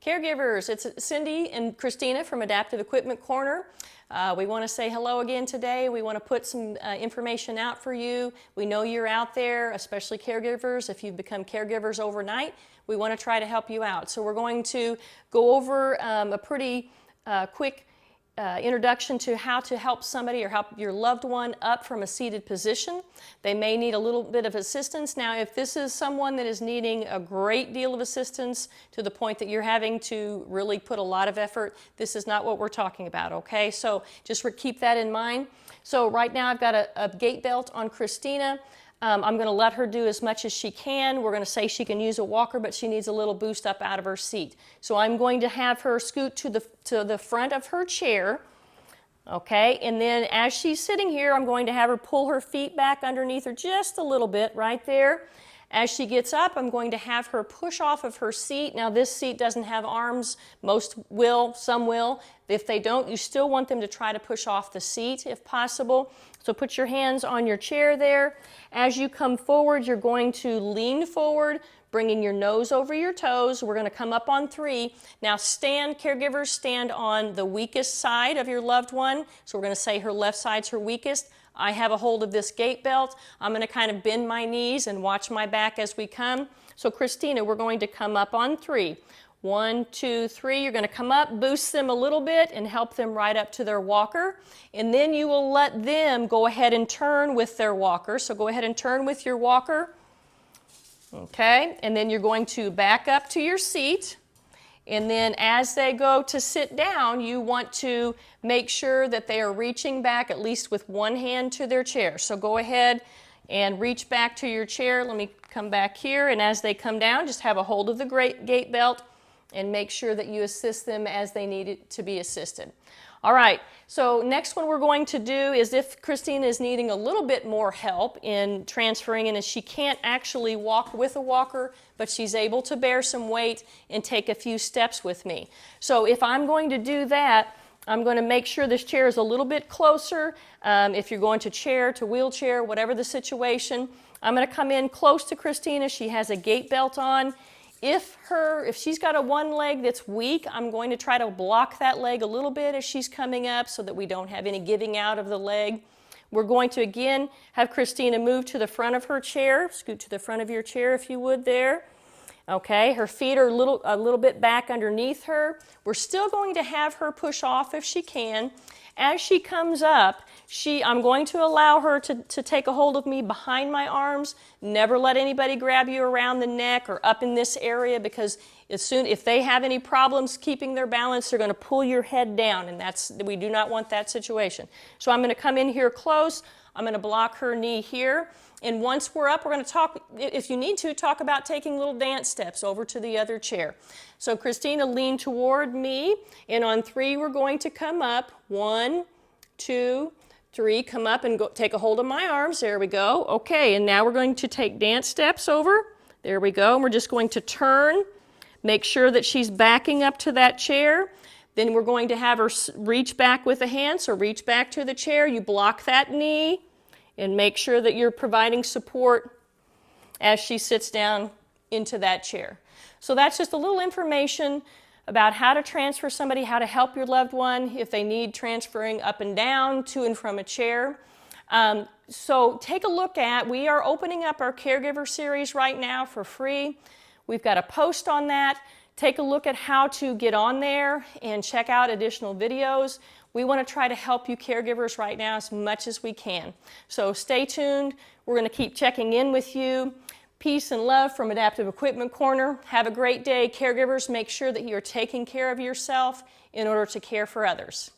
Caregivers, it's Cindy and Christina from Adaptive Equipment Corner. We want to say hello again today. We want to put some information out for you. We know you're out there, especially caregivers. If you've become caregivers overnight, we want to try to help you out. So we're going to go over a pretty quick introduction to how to help somebody or help your loved one up from a seated position. They may need a little bit of assistance. Now, if this is someone that is needing a great deal of assistance to the point that you're having to really put a lot of effort, this is not what we're talking about, okay? So just keep that in mind. So right now I've got a gait belt on Christina. I'm going to let her do as much as she can. We're going to say she can use a walker, but she needs a little boost up out of her seat. So I'm going to have her scoot to the front of her chair, okay? And then as she's sitting here, I'm going to have her pull her feet back underneath her just a little bit right there. As she gets up, I'm going to have her push off of her seat. Now this seat doesn't have arms. Most will, some will. If they don't, you still want them to try to push off the seat if possible. So put your hands on your chair there. As you come forward, you're going to lean forward, bringing your nose over your toes. We're going to come up on 3. Now stand, caregivers, stand on the weakest side of your loved one. So we're going to say her left side's her weakest. I have a hold of this gait belt. I'm going to kind of bend my knees and watch my back as we come. So Christina, we're going to come up on 3. 1, 2, 3. You're going to come up, boost them a little bit, and help them right up to their walker. And then you will let them go ahead and turn with their walker. So go ahead and turn with your walker. Okay, and then you're going to back up to your seat. And then as they go to sit down, you want to make sure that they are reaching back at least with one hand to their chair. So go ahead and reach back to your chair. Let me come back here. And as they come down, just have a hold of the gait belt and make sure that you assist them as they need it to be assisted. All right, so next one we're going to do is if Christina is needing a little bit more help in transferring and she can't actually walk with a walker, but she's able to bear some weight and take a few steps with me. So if I'm going to do that, I'm going to make sure this chair is a little bit closer. If you're going to chair, to wheelchair, whatever the situation, I'm going to come in close to Christina. She has a gait belt on. If she's got a one leg that's weak, I'm going to try to block that leg a little bit as she's coming up so that we don't have any giving out of the leg. We're going to again have Christina move to the front of her chair. Scoot to the front of your chair if you would there. Okay, her feet are a little bit back underneath her. We're still going to have her push off if she can. As she comes up, I'm going to allow her to take a hold of me behind my arms. Never let anybody grab you around the neck or up in this area, because if they have any problems keeping their balance, they're going to pull your head down, and we do not want that situation. So I'm going to come in here close. I'm going to block her knee here. And once we're up, we're going to talk, if you need to, talk about taking little dance steps over to the other chair. So Christina, lean toward me, and on 3, we're going to come up. 1, 2, 3, come up and take a hold of my arms. There we go. Okay, and now we're going to take dance steps over. There we go. And we're just going to turn, make sure that she's backing up to that chair. Then we're going to have her reach back with a hand, so reach back to the chair. You block that knee and make sure that you're providing support as she sits down into that chair. So that's just a little information about how to transfer somebody, how to help your loved one if they need transferring up and down, to and from a chair. So take a look we are opening up our Caregiver series right now for free. We've got a post on that. Take a look at how to get on there and check out additional videos. We want to try to help you caregivers right now as much as we can. So stay tuned. We're going to keep checking in with you. Peace and love from Adaptive Equipment Corner. Have a great day. Caregivers, make sure that you're taking care of yourself in order to care for others.